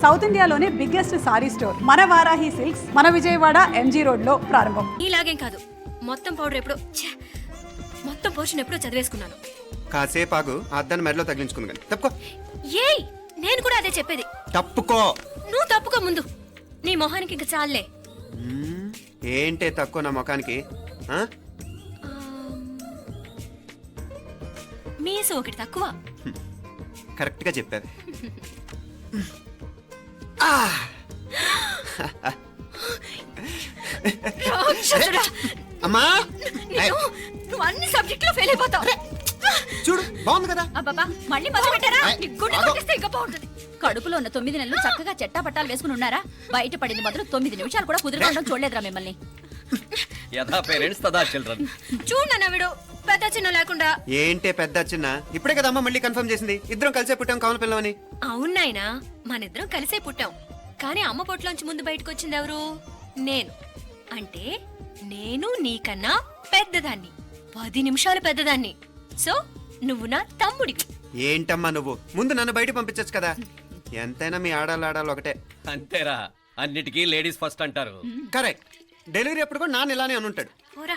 South ఇండియాలోనే biggest sorry store మన Varahi silks మన విజయవాడ ఎంజీ రోడ్ లో ప్రారంభం. ఇలాగేం కాదు, మొత్తం పౌడర్ ఎప్పుడో మొత్తం పోర్షన్ ఎప్పుడో చదివేసుకున్నాను. కాసేపు ఆగు, అద్దాన్ని మెడలో తగిలించుకుంది కానీ తప్పుకో. ఏయ్, నేను కూడా అదే చెప్పేది. తప్పుకో. నువ్వు తప్పుకో ముందు. నీ మొహానికి ఇంక చాలే. ఏంటే తక్కువ నా ముఖానికి? మీసు ఒకటి తక్కువ. కరెక్ట్ గా చెప్పావు. అమ్మా, నువ్వు అన్ని సబ్జెక్ట్ లో ఫెయిల్ అయిపోతావు. చూడు బాగుంది కదా. అబ్బబ్బా, మళ్ళీ మొదలు పెట్టారా? నీ గుండె కొట్టేస్తే ఇంకా బాగుంటుంది. కడుపులో ఉన్న 9 నెలలు చక్కగా చెట్టా పట్టాలు వేసుకుని ఉన్నారా? బయట పడింది మాత్రం 9 నిమిషాలు కూడా కుదురుకోవడం చూడలేదురా మిమ్మల్ని. యథా పేరెంట్స్ తదా చిల్డ్రన్. చూడన్న వీడు పెద్ద చిన్న లేకుండా. ఏంటే పెద్ద చిన్న? ఇప్పుడే కదా అమ్మ మళ్ళీ కన్ఫర్మ్ చేసింది ఇద్దరం కలిసే పుట్టాం కావాలి పిల్లవని. అవునాయనా, మనిద్దరం కలిసే పుట్టాం. కానీ అమ్మ పొట్లోంచి ముందు బయటకు వచ్చింది ఎవరు? నేను. అంటే నేను నీకన్నా పెద్దదాన్ని, 10 నిమిషాలు పెద్దదాన్ని. సో నువ్వు నా తమ్ముడివి. ఏంటమ్మా నువ్వు? ముందు నన్ను బయట పంపించచ్చు కదా. ఎంతైనా మీ ఆడాలి ఒకటే. అంతేరా, అన్నిటికీ లేడీస్ ఫస్ట్ అంటారు. కరెక్ట్. డెలివరీ అప్పుడు కూడా నాన్న ఇలానే అనుంటాడు.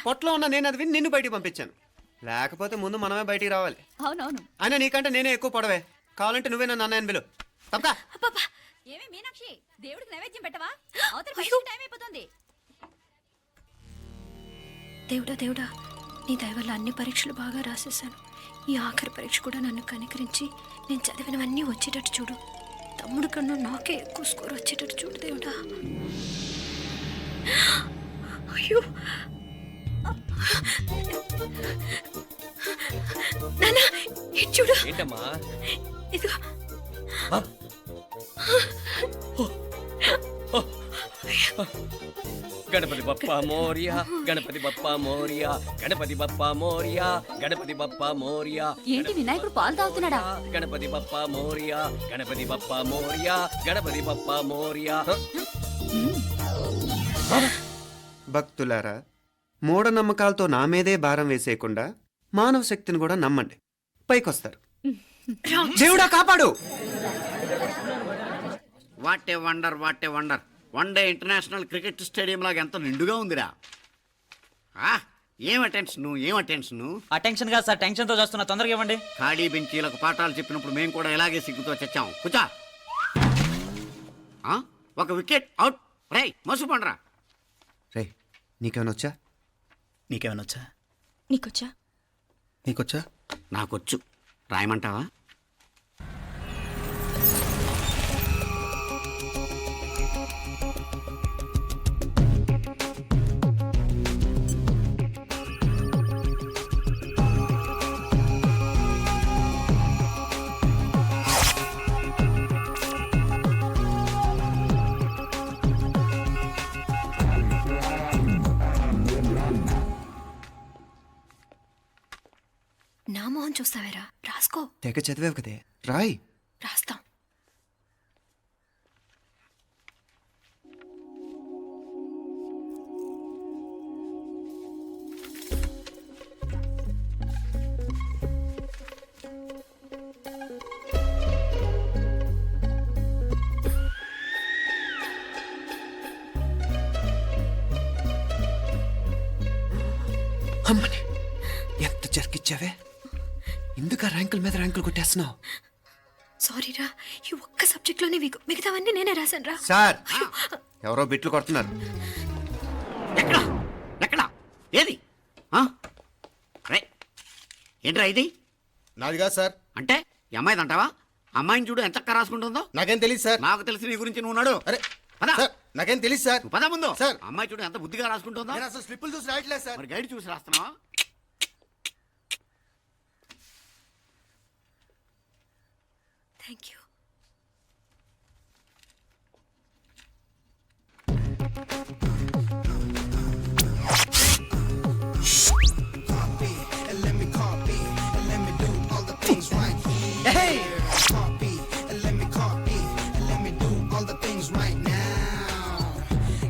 పొట్లో ఉన్న నేను అది విని నిన్ను బయటికి పంపించాను. లేకపోతే ముందు మనమే బయటికి రావాలి. అవునవును. అయినా నీకంటే నేనే ఎక్కువ పొడవే. కావాలంటే నువ్వే నన్ను అన్నయ్యను పిలు. తప్పకా. ఏమి మీనాక్షి, దేవుడికి నైవేద్యం పెట్టవా? అవతల టైం అయిపోతుంది. దేవుడా దేవుడా, నీ దయ వల్ల అన్ని పరీక్షలు బాగా రాసేసాను. ఈ ఆఖరి పరీక్ష కూడా నన్ను కనికరించి నేను చదివినవన్నీ వచ్చేటట్టు చూడు. తమ్ముడు కన్నా నాకే ఎక్కువ స్కోర్ వచ్చేటట్టు చూడు దేవుడా. అయ్యో నాన్నా, ఇది చూడు. ఏంటమ్మా? ఇదిగో. గణపతి బప్పా మోరియా, గణపతి బప్పా మోరియా, గణపతి బప్పా మోరియా, గణపతి బప్పా మోరియా. ఏంటి వినాయకుడు పాలు తాగుతున్నాడా? గణపతి బప్పా మోరియా, గణపతి బప్పా మోరియా, గణపతి బప్పా మోరియా. భక్తులారా, మూఢనమ్మకాలతో నా మీదే భారం వేసేయకుండా మానవ శక్తిని కూడా నమ్మండి, పైకొస్తారు. దేవుడా కాపాడు. What a wonder, what a wonder. 1 day international cricket stadium లాగా ఎంత నిండుగా ఉందిరా. ఏం అటెన్షన్. అటెన్షన్ కాదు సార్, టెన్షన్ తో చూస్తున్నా. తొందరగా ఇవ్వండి. ఖాళీ బెంచీలకు పాఠాలు చెప్పినప్పుడు మేము కూడా ఇలాగే సిగ్గుతో చచ్చాం. కూర్చో. ఒక వికెట్ అవుట్. రై మసు పండరా. రే, నీకేమైనా వచ్చా? నీకేమైనా వచ్చా? నీకొచ్చా? నీకొచ్చా? నాకొచ్చు. రాయమంటావా? నా మొహం చూస్తావేరా? రాసుకో. తెగ చదివావు కదే, రాయ్. రాస్తాం. అమ్మని ఎంత జరికిచ్చావే. ఎందుకు ర్యాంకుల మీద ర్యాంకులు కొట్టేస్తున్నావు? సారీరా, ఈ ఒక్క సబ్జెక్ట్ లోనే మిగతావన్నీ నేనే రాశాను రా. సార్, ఎవరో బిట్లు కొడుతున్నారు. ఎక్కడా ఏది? ఏంట్రా ఇది? నాది కాదు సార్. అంటే ఈ అమ్మాయిది అంటావా? అమ్మాయిని చూడు ఎంత చక్కగా రాసుకుంటుందో. నాకేం తెలియదు సార్. నాకు తెలిసి నీ గురించి నువ్వు నాడు. అరే పదా. సార్, నాకేం తెలియదు సార్. పదా ముందు. సార్, అమ్మాయి చూడు ఎంత బుద్ధిగా రాసుకుంటుందో. నేను అసలు స్లిప్పులు చూసి రాయట్లేదు సార్. మరి గైడ్ చూసి రాస్తున్నావా? Thank you.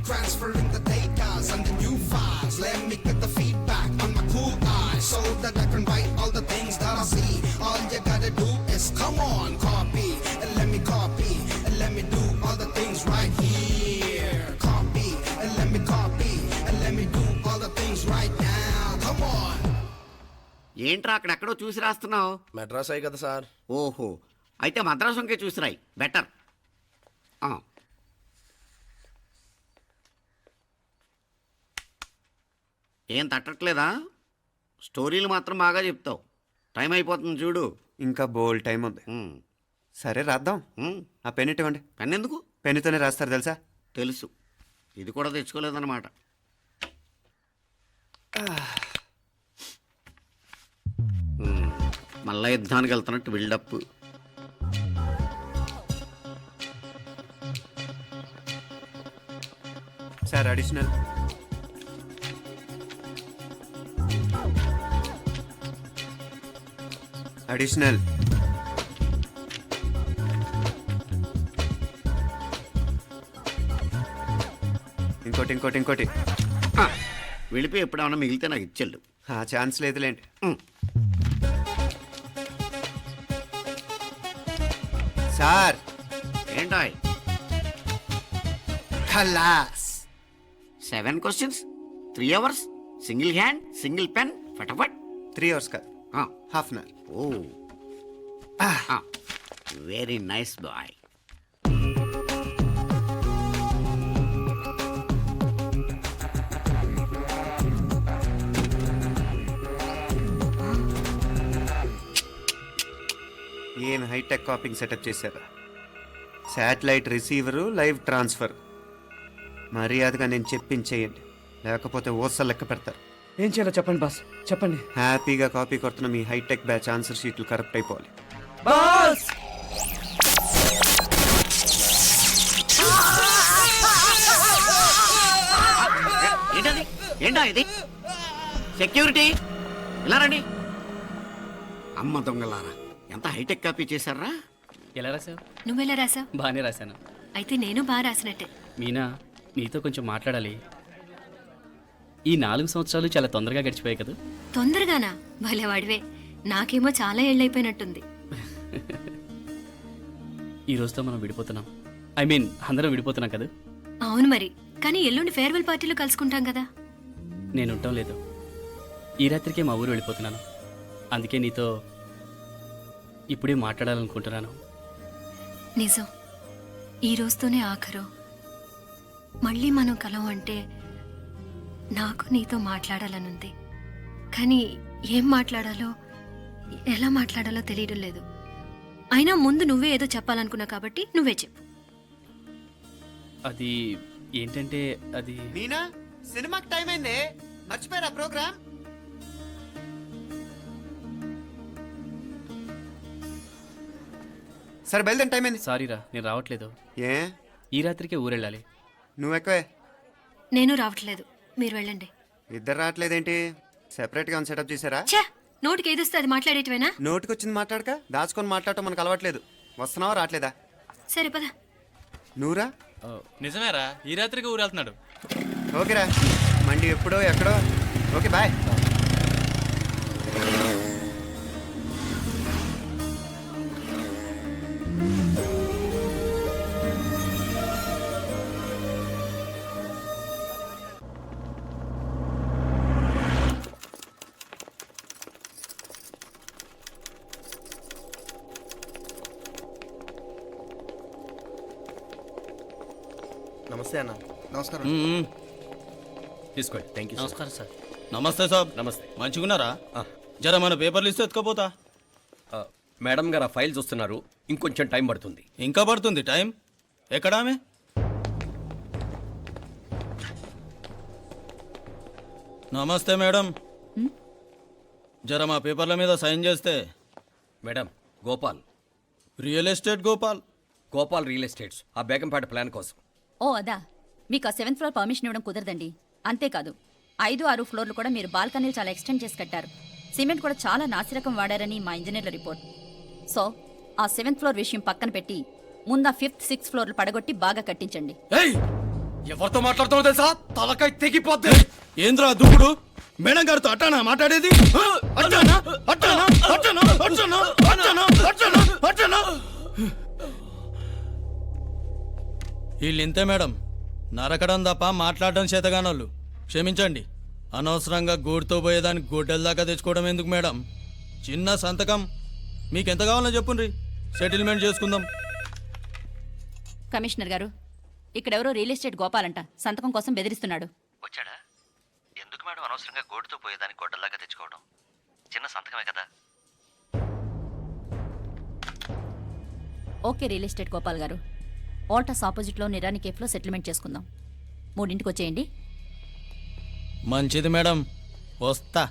Transferring the data and the new files. Let me get the feedback on my cool eyes so that I can write all the things that I see. All you gotta do is come on, copy. ఏంట్రా అక్కడెక్కడో చూసి రాస్తున్నావు? మెడ్రాస్ అయ్యి కదా sir. ఓహో, అయితే మద్రాసు వంకే చూసి రాయి, better. ఏం తట్టట్లేదా? స్టోరీలు మాత్రం బాగా చెప్తావు. టైం అయిపోతుంది చూడు. ఇంకా బోల్డ్ టైం ఉంది. సరే రాద్దాం. ఆ పెన్ ఇవ్వండి. పెన్ ఎందుకు? పెన్నుతోనే రాస్తారు తెలుసా? తెలుసు, ఇది కూడా తెచ్చుకోలేదన్నమాట. మళ్ళా యుద్ధానికి వెళ్తున్నట్టు బిల్డప్. Sir additional. అడిషనల్. ఇంకోటి వెళ్ళిపోయి ఎప్పుడేమన్నా మిగిలితే నాకు ఇచ్చెళ్ళు. ఆ ఛాన్స్ లేదులేండి. సార్ ఏంటాయ్? ఖలాస్. 7 questions, 3 hours, single hand, single pen, ఫటాఫట్. 3 hours కాదు, హాఫ్ అన్ అవర్. ఓ, వెరీ నైస్ బాయ్. ఏం హైటెక్ కాపింగ్ సెటప్ చేశారు. Satellite receiver, live transfer. మర్యాదగా నేను చెప్పించేయండి, లేకపోతే ఓసలు లెక్క పెడతారు. ఏం చేయాలో చెప్పండి బాస్, చెప్పండి. హ్యాపీగా కాపీ కొడుతున్న మీ హైటెక్ బ్యాచ్ ఆన్సర్ షీట్లు కరెక్ట్ అయిపోవాలి. బాస్ ఏంటది? ఏంటా ఇది? సెక్యూరిటీ ఇలా రండి. అమ్మ దొంగలారా, ఎంత హైటెక్ కాపీ చేశారా? ఎలా రాసావు? నువ్వెలా రాసావు? బాగానే రాశాను. అయితే నేను బాగా రాసినట్టే. మీనా, నీతో కొంచెం మాట్లాడాలి. ఈ 4 సంవత్సరాలు చాలా తొందరగా గడిచిపోయాయి కదా. తొందరగానా? భలేవాడివే. నాకేమో చాలా ఏళ్ళైపోయినట్టుంది. ఈ రోజుతో మనం విడిపోతున్నాం. ఐ మీన్ అందరం విడిపోతున్నాం కదా. అవును మరి, కానీ ఎల్లుండి ఫేర్వెల్ పార్టీలో కలుసుకుంటాం కదా. నేను ఉండటం లేదు. ఈ రాత్రికే మా ఊరు వెళ్ళిపోతున్నాను. అందుకే నీతో ఇప్పుడే మాట్లాడాలనుకుంటున్నాను. నిజం, ఈ రోజుతోనే ఆఖరు. మళ్ళీ మనం కలం అంటే నాకు నీతో మాట్లాడాలనుంది. కానీ ఏం మాట్లాడాలో, ఎలా మాట్లాడాలో తెలియడం లేదు. అయినా ముందు నువ్వే ఏదో చెప్పాలనుకున్నా కాబట్టి నువ్వే చెప్పు. అది ఏంటంటే అది మీనా, సినిమాకి టైం అయింది, మర్చిపోయారా ప్రోగ్రామ్? సరే బయలుదేరి, టైం అయింది. సారీరా, నేను రావట్లేదు. ఏ? ఈ రాత్రికే ఊరెళ్ళాలి. నువ్వు ఎక్కువే. నేను రావట్లేదు, మీరు వెళ్ళండి. ఇద్దరు రావట్లేదేంటి? సెపరేట్గా సెటప్ చేశారా? ఛే, నోటికి ఏదొస్తే అది మాట్లాడేటివేనా? నోటికొచ్చింది మాట్లాడక దాచుకొని మాట్లాడటం మనకు అలవాట్లేదు. వస్తున్నావా రావట్లేదా? సరే పద. నువ్వురా. నిజమేరా, ఈ రాత్రికి ఊరెళ్తున్నాడు. ఓకేరా, మండి ఎప్పుడో ఎక్కడో. Okay bye. నమస్తే అన్న. నమస్కారం. తీసుకోండి. Thank you. నమస్కారం సార్. నమస్తే సాబ్. నమస్తే. మంచిగున్నారా? జర మన పేపర్లు ఇస్తే ఎత్తుకపోతా. మేడం గారు ఆ ఫైల్ చూస్తున్నారు, ఇంకొంచెం టైం పడుతుంది. ఇంకా పడుతుంది టైం? ఎక్కడ ఆమె? నమస్తే మేడం, జర మా పేపర్ల మీద సైన్ చేస్తే. Madam, Gopal. Real estate Gopal. Gopal real estates, ఆ బేగంపేట ప్లాన్ కోసం. ఓ అదా, మీకు ఆ 7th ఫ్లోర్ పర్మిషన్ ఇవ్వడం కుదరదండి. అంతేకాదు 5, 6 ఫ్లోర్లు కూడా మీరు బాల్కనీలు చాలా ఎక్స్టెండ్ చేసి కట్టారు. సిమెంట్ కూడా చాలా నాసిరకం వాడారని మా ఇంజనీర్ల రిపోర్ట్. సో ఆ 7th ఫ్లోర్ విషయం పక్కన పెట్టి ముందు ఆ 5th, 6th ఫ్లోర్లు పడగొట్టి బాగా కట్టించండి. ఎవరితో మాట్లాడుతున్నావు తెలుసా? తలకాయ తెగిపోద్ది. ఏంద్రా దూకుడు? మేడం గారితో అట్టానా మాట్లాడేది? అట్టానా అట్టానా అట్టానా అట్టానా అట్టానా అట్టానా అట్టానా? వీళ్ళు ఇంతే మేడం, నరకడం తప్ప మాట్లాడడం చేతగానోళ్ళు. క్షమించండి, అనవసరంగా గూడుతో పోయేదానికి గొడ్డల దాకా తెచ్చుకోవడం ఎందుకు మేడం? చిన్న సంతకం మీకు ఎంత కావాలో చెప్పుండ్రి, సెటిల్మెంట్ చేసుకుందాం. కమిషనర్ గారు, ఇక్కడెవరో రియల్ ఎస్టేట్ గోపాలంట సంతకం కోసం బెదిరిస్తున్నాడు. వచ్చాడా? ఎందుకు మేడం అనవసరంగా గోటుతో పోయేదాన్ని గొడ్డల్లాగా తెచ్చుకోవడం? చిన్న సంతకమే కదా. ఓకే రియల్ ఎస్టేట్ గోపాల్ గారు, ఆల్టాస్ ఆపోజిట్లో నిరాని కేఫ్లో సెటిల్మెంట్ చేసుకుందాం. 3ంటికి వచ్చేయండి. మంచిది మేడం, వస్తా.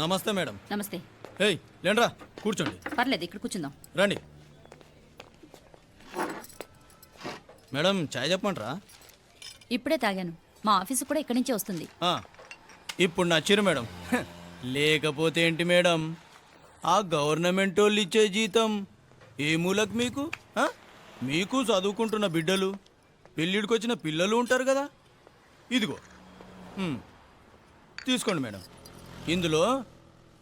నమస్తే మేడం. నమస్తే. ఏయ్ లేండ్రా, కూర్చోండి. పర్లేదు, ఇక్కడ కూర్చుందాం. రండి మేడం, చాయ్ చెప్పమంటారా? ఇప్పుడే తాగాను. మా ఆఫీసు కూడా ఇక్కడి నుంచే వస్తుంది. ఇప్పుడు నచ్చిరు మేడం. లేకపోతే ఏంటి మేడం, ఆ గవర్నమెంట్ వాళ్ళు ఇచ్చే జీతం ఏ మూలకు మీకు? మీకు చదువుకుంటున్న బిడ్డలు, పెళ్ళిడికి వచ్చిన పిల్లలు ఉంటారు కదా. ఇదిగో తీసుకోండి మేడం, ఇందులో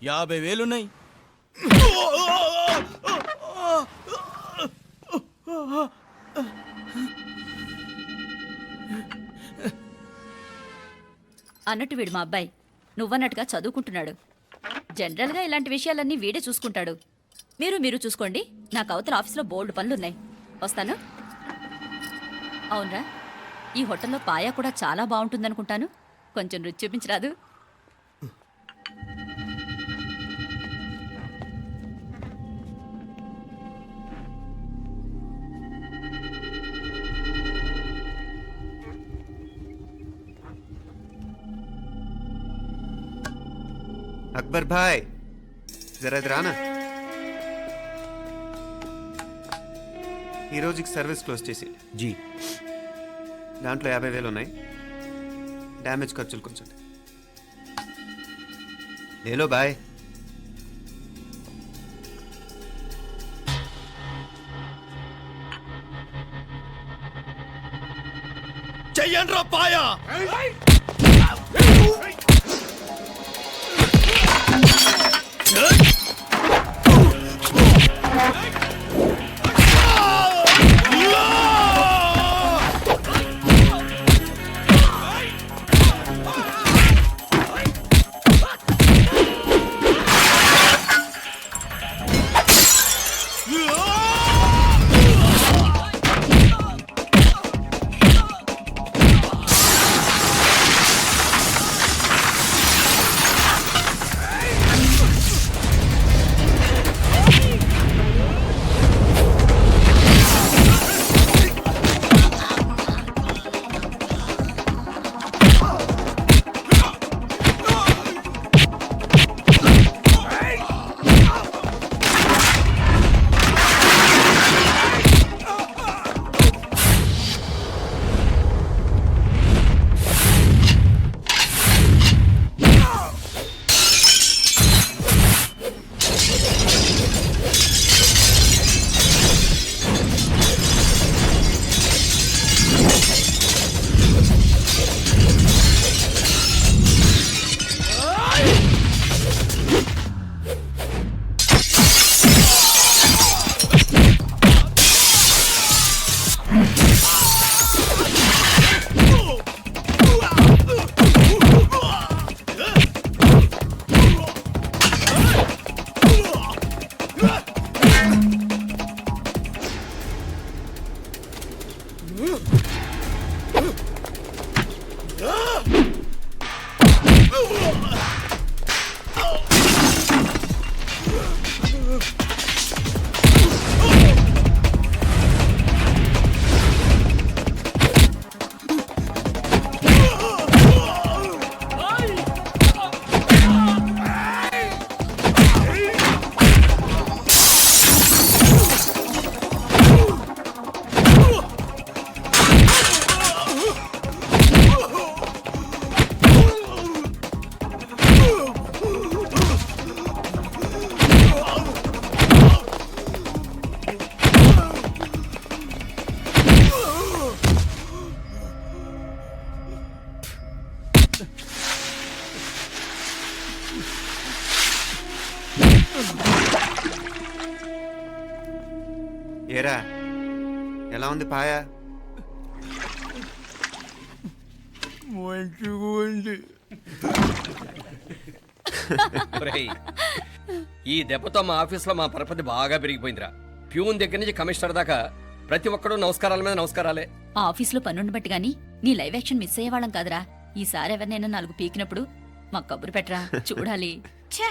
50,000 ఉన్నాయి. అన్నట్టు వీడు మా అబ్బాయి నువ్వన్నట్టుగా చదువుకుంటున్నాడు. జనరల్గా ఇలాంటి విషయాలన్నీ వీడే చూసుకుంటాడు. మీరు చూసుకోండి. నాకు అవతల ఆఫీస్లో బోల్డ్ పనులున్నాయి. వస్తాను. అవునరా, ఈ హోటల్లో పాయా కూడా చాలా బాగుంటుందనుకుంటాను. కొంచెం రుచి చూపించరాదు? అక్బర్ భాయ్ జరా ఇది రానా. ఈ రోజుకి సర్వీస్ క్లోజ్ చేసి జీ. దాంట్లో 50,000 ఉన్నాయి. డ్యామేజ్ ఖర్చులు కొంచెం లేలో బాయ్. చెయ్యండ్రా పాయా. ఎలా ఉంది పాయా? మంచిగా ఉంది. ఒరేయ్, ఈ దెబ్బతో మా ఆఫీస్లో మా పరపతి బాగా పెరిగిపోయిందిరా. ప్యూన్ దగ్గర నుంచి కమిషనర్ దాకా ప్రతి ఒక్కడు నమస్కారాల మీద నమస్కారాలే. ఆ ఆఫీస్లో పనుండి బట్టి గాని నీ లైవ్ యాక్షన్ మిస్ అయ్యేవాళ్ళం కాదురా. ఈసారి ఎవరినైనా 4 పీకినప్పుడు మాకు కబురు పెట్టరా, చూడాలి. ఛే,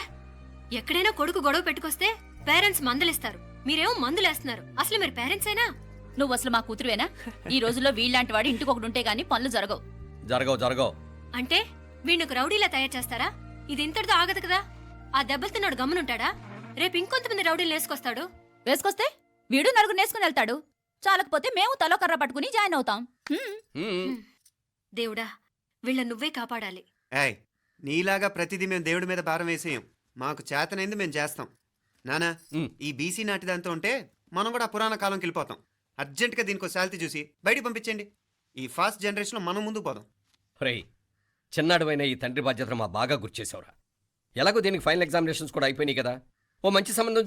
ఎక్కడైనా కొడుకు గొడవ పెట్టుకొస్తే పేరెంట్స్ మందలిస్తారు, మీరేమో మందులేస్తున్నారు. అసలు మీరు పేరెంట్స్ అయినా? నువ్వు అసలు మా కూతురువేనా? ఈ రోజుల్లో వీళ్ళలాంటి వాడు ఇంటికి ఒకటి ఉంటే గానీ పనులు జరగవు. జరగవు. అంటే వీణ్ణకు రౌడీలా తయారు చేస్తారా? ఇది ఇంతటితో ఆగదు కదా. ఆ దెబ్బలతో నాడు గమ్మునుంటాడా? రేపు ఇంకొంతమంది రౌడీలు వేసుకొస్తాడు. వేసుకొస్తే వీడు 4 నేసుకుని వెళ్తాడు. చాలకపోతే మేము తలో కర్ర పట్టుకుని జాయిన్ అవుతాం. దేవుడా, వీళ్ళ నువ్వే కాపాడాలి. ఏయ్, నీలాగా ప్రతిదీ మేము దేవుడి మీద భారం వేసేయం. మాకు చేతనైంది మేము చేస్తాం. నానా, ఈ బీసీ నాటి దాంతో ఉంటే మనం కూడా పురాణ కాలంకి వెళ్ళిపోతాం. అర్జెంటుగా దీనికి శాలిటీ చూసి బయటికి పంపించండి. ఈ ఫాస్ట్ జనరేషన్లో మనం ముందుకు పోదాం. ఒరేయ్, చిన్నాడువైన ఈ తండ్రి బాధ్యతను మా బాగా గుర్చేసావురా. ఎలాగో దీనికి ఫైనల్ ఎగ్జామినేషన్స్ కూడా అయిపోయినాయి కదా. ఓ మంచి సంబంధం